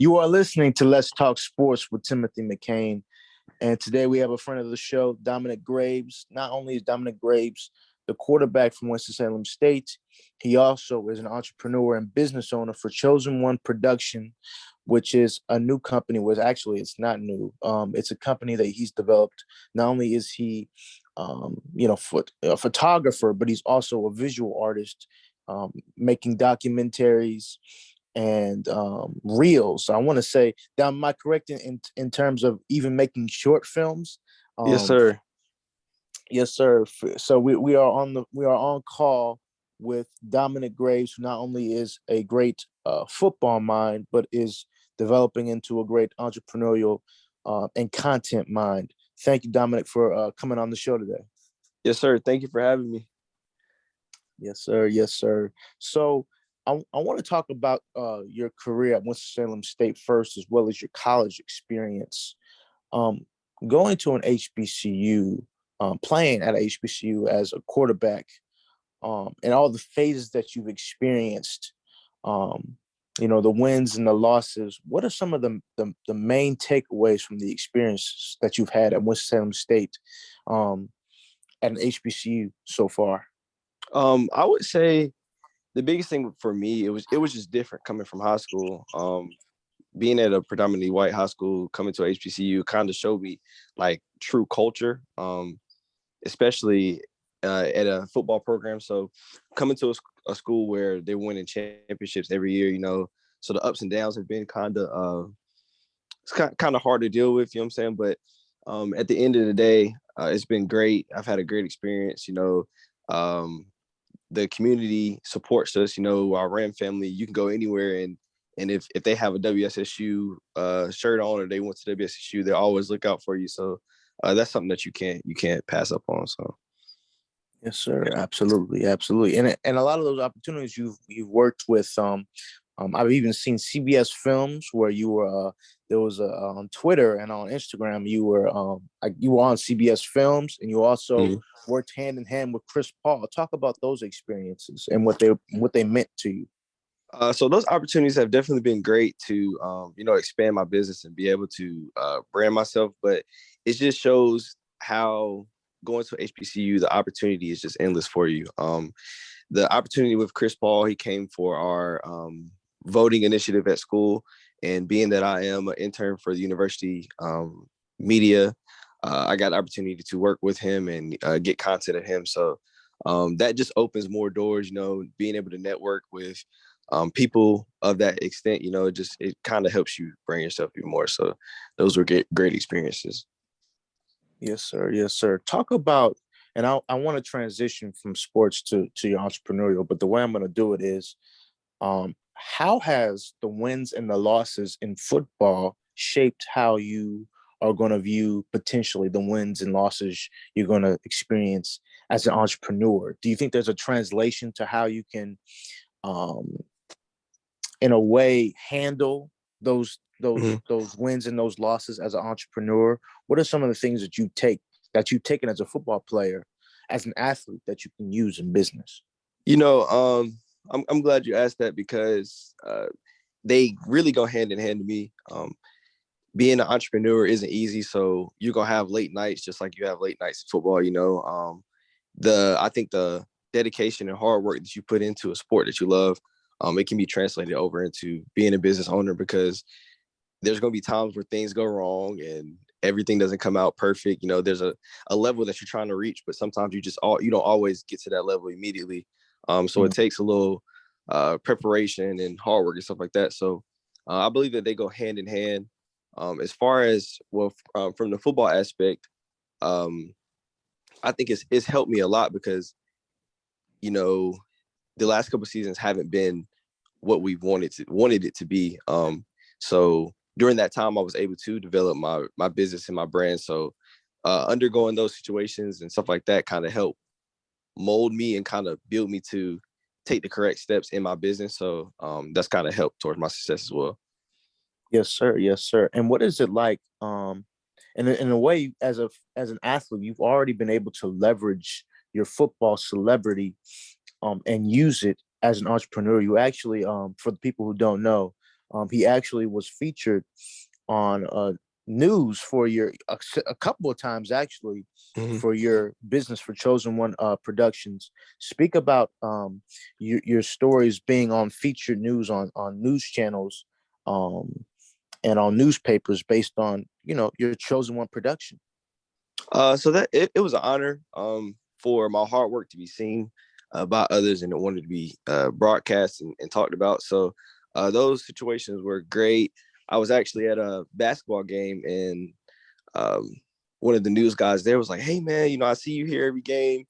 You are listening to Let's Talk Sports with Timothy McCain. And today we have a friend of the show, Dominic Graves. Not only is Dominic Graves the quarterback from Winston-Salem State, he also is an entrepreneur and business owner for Chosen One Production, which is a new company. It's not new. It's a company that he's developed. Not only is he, a photographer, but he's also a visual artist, making documentaries and reels. So I want to say, Dom, am I correct in terms of even making short films? Yes, sir. Yes, sir. So we are on call with Dominic Graves, who not only is a great football mind, but is developing into a great entrepreneurial and content mind. Thank you, Dominic, for coming on the show today. Yes, sir. Thank you for having me. Yes, sir. Yes, sir. So I want to talk about your career at Winston-Salem State first, as well as your college experience. Going to an HBCU, playing at HBCU as a quarterback, and all the phases that you've experienced, the wins and the losses. What are some of the main takeaways from the experience that you've had at Winston-Salem State at an HBCU so far? I would say the biggest thing for me, it was just different coming from high school. Being at a predominantly white high school, coming to HBCU kind of showed me like true culture, especially at a football program. So coming to a school where they're winning championships every year, so the ups and downs have been kind of hard to deal with, you know what I'm saying? But at the end of the day, it's been great. I've had a great experience, the community supports us, our Ram family. You can go anywhere and if they have a WSSU shirt on or they went to WSSU, they always look out for you. So that's something that you can't pass up on. So yes, sir. Absolutely, absolutely. And a lot of those opportunities you've worked with. I've even seen CBS Films where you were. There was on Twitter and on Instagram. You were on CBS Films, and you also worked hand in hand with Chris Paul. Talk about those experiences and what they meant to you. So those opportunities have definitely been great to, expand my business and be able to brand myself. But it just shows how going to HBCU, the opportunity is just endless for you. The opportunity with Chris Paul, he came for our voting initiative at school. And being that I am an intern for the university media, I got the opportunity to work with him and get content of him. So that just opens more doors, being able to network with people of that extent, it kind of helps you bring yourself even more. So those were great experiences. Yes, sir. Yes, sir. Talk about, and I want to transition from sports to your entrepreneurial, but the way I'm going to do it is, how has the wins and the losses in football shaped how you are going to view potentially the wins and losses you're going to experience as an entrepreneur? Do you think there's a translation to how you can, in a way, handle those wins and those losses as an entrepreneur? What are some of the things that you've taken as a football player, as an athlete, that you can use in business? I'm glad you asked that because they really go hand in hand to me. Being an entrepreneur isn't easy, so you're gonna have late nights just like you have late nights in football. I think the dedication and hard work that you put into a sport that you love, it can be translated over into being a business owner, because there's going to be times where things go wrong and everything doesn't come out perfect. There's a level that you're trying to reach, but sometimes you don't always get to that level immediately. So it takes a little preparation and hard work and stuff like that. So I believe that they go hand in hand. As far as, from the football aspect, I think it's helped me a lot because, the last couple of seasons haven't been what we wanted it to be. So during that time, I was able to develop my business and my brand. So undergoing those situations and stuff like that kind of helped mold me and kind of build me to take the correct steps in my business. So that's kind of helped towards my success as well. Yes, sir. Yes, sir. And what is it like? In a way, as an athlete, you've already been able to leverage your football celebrity, and use it as an entrepreneur. You actually, for the people who don't know, He actually was featured on news for a couple of times actually Mhm. for your business for Chosen One Productions. Speak about your stories being on featured news on news channels and on newspapers based on your Chosen One production. So that it was an honor for my hard work to be seen by others, and it wanted to be broadcast and talked about. So those situations were great. I was actually at a basketball game, and um, one of the news guys there was like, "Hey man, I see you here every game.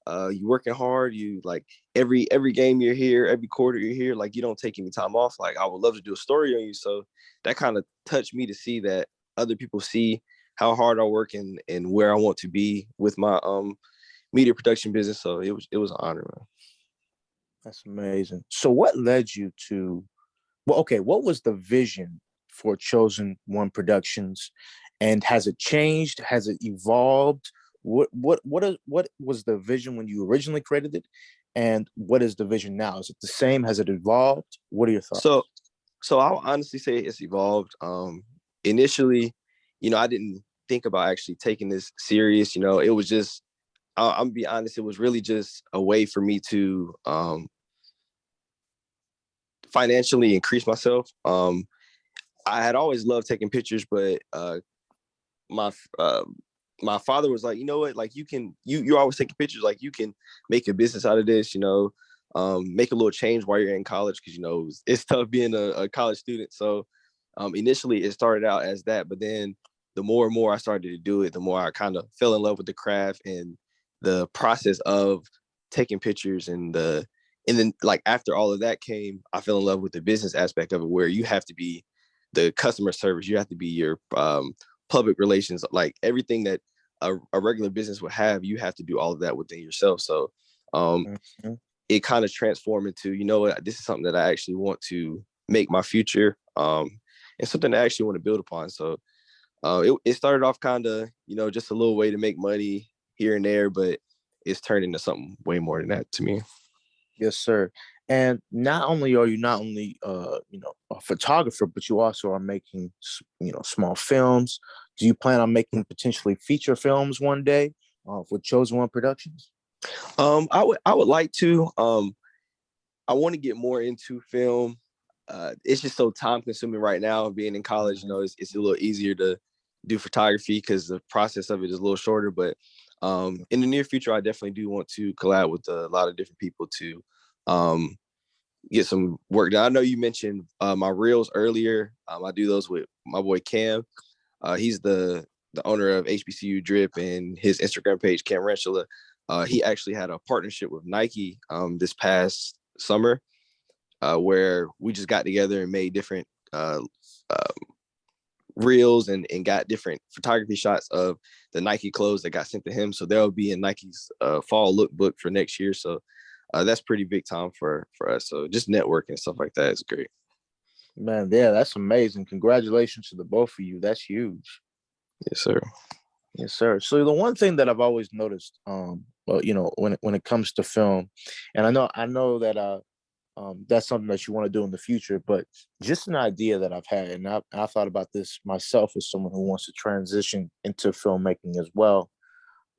You working hard. You like every game you're here, every quarter you're here. Like you don't take any time off. Like I would love to do a story on you." So that kind of touched me to see that other people see how hard I work and where I want to be with my media production business. So it was an honor, man. That's amazing. So what led you to well, okay, what was the vision for Chosen One Productions, and has it changed? Has it evolved? What was the vision when you originally created it, and what is the vision now? Is it the same? Has it evolved? What are your So thoughts? so I'll honestly say it's evolved. Initially, I didn't think about actually taking this serious. It was just I'm gonna be honest, it was really just a way for me to financially increase myself. I had always loved taking pictures, but my uh, my father was like, you know what, like you're always taking pictures, like you can make a business out of this, make a little change while you're in college because it's tough being a college student. So initially it started out as that, but then the more and more I started to do it, the more I kind of fell in love with the craft and the process of taking pictures and then like after all of that came, I fell in love with the business aspect of it, where you have to be the customer service, you have to be your public relations, like everything that a regular business would have, you have to do all of that within yourself. So um, Mhm. it kind of transformed into, what, this is something that I actually want to make my future, and something I actually want to build upon. So it started off kind of, just a little way to make money here and there, but it's turned into something way more than that to me. Yes, sir. And not only are you not only a photographer, but you also are making small films. Do you plan on making potentially feature films one day for Chosen One Productions? I would like to. I want to get more into film. It's just so time consuming right now. Being in college, Mhm. it's a little easier to do photography because the process of it is a little shorter. But in the near future, I definitely do want to collab with a lot of different people to um, get some work done. I know you mentioned my reels earlier. I do those with my boy Cam. He's the owner of HBCU Drip, and his Instagram page, Cam Ranchula. He actually had a partnership with Nike this past summer, where we just got together and made different uh, reels and got different photography shots of the Nike clothes that got sent to him. So they'll be in Nike's fall lookbook for next year. So that's pretty big time for us. So just networking and stuff like that is great. Man, yeah, that's amazing. Congratulations to the both of you. That's huge. Yes, sir. Yes, sir. So the one thing that I've always noticed, well, when it comes to film, and I know that that's something that you want to do in the future, but just an idea that I've had, and I thought about this myself as someone who wants to transition into filmmaking as well.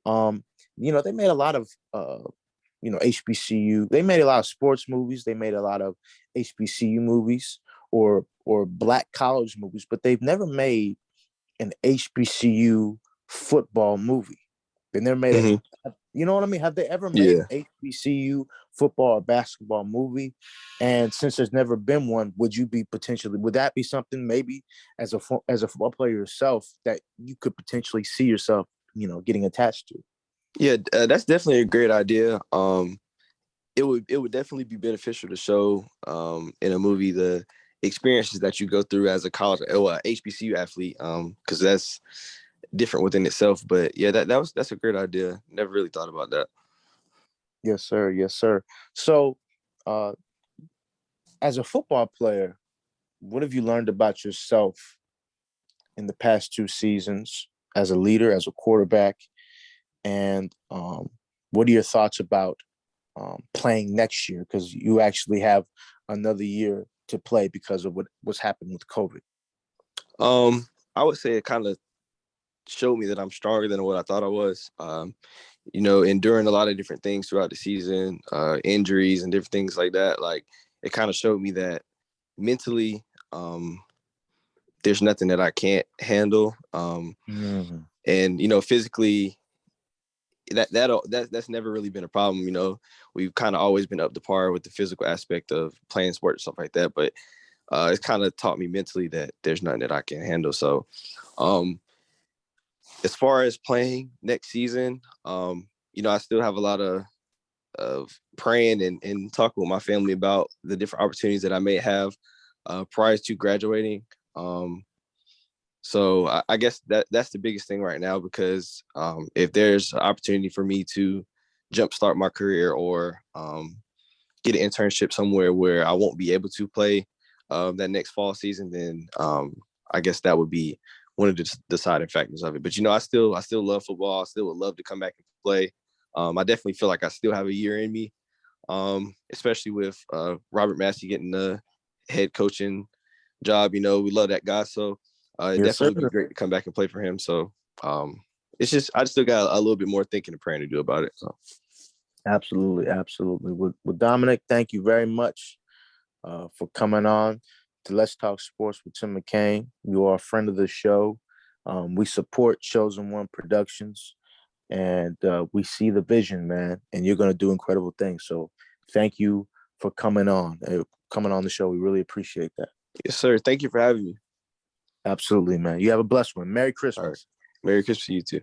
Um, they made a lot of HBCU. They made a lot of sports movies. They made a lot of HBCU movies or black college movies, but they've never made an HBCU football movie. They never made it. Hmm. You know what I mean? Have they ever made Yeah. an HBCU football or basketball movie? And since there's never been one, would that be something maybe as a football player yourself that you could potentially see yourself, getting attached to? Yeah, that's definitely a great idea. It would definitely be beneficial to show in a movie the experiences that you go through as a college or HBCU athlete, because that's different within itself. But yeah, that's a great idea. Never really thought about that. Yes, sir. Yes, sir. So, uh, as a football player, what have you learned about yourself in the past 2 seasons as a leader, as a quarterback? And what are your thoughts about playing next year? Because you actually have another year to play because of what's happened with COVID? I would say it kind of showed me that I'm stronger than what I thought I was. Enduring a lot of different things throughout the season, injuries and different things like that. Like, it kind of showed me that mentally, there's nothing that I can't handle. And physically, that's never really been a problem. We've kind of always been up to par with the physical aspect of playing sports, stuff like that. But it's kind of taught me mentally that there's nothing that I can handle. So, as far as playing next season, I still have a lot of praying and talking with my family about the different opportunities that I may have prior to graduating. So I guess that's the biggest thing right now, because if there's an opportunity for me to jumpstart my career or get an internship somewhere where I won't be able to play that next fall season, then I guess that would be one of the deciding factors of it. But I still love football. I still would love to come back and play. I definitely feel like I still have a year in me, especially with Robert Massey getting the head coaching job. We love that guy, so it Yes, definitely would sir. be great to come back and play for him. So it's just I still got a little bit more thinking and praying to do about it. So. Absolutely, absolutely. Well, Dominic, thank you very much for coming on to Let's Talk Sports with Tim McCain. You are a friend of the show. We support Chosen One Productions, and we see the vision, man. And you're going to do incredible things. So, thank you for coming on the show. We really appreciate that. Yes, sir. Thank you for having me. Absolutely, man. You have a blessed one. Merry All right. Christmas. Merry Christmas to you too.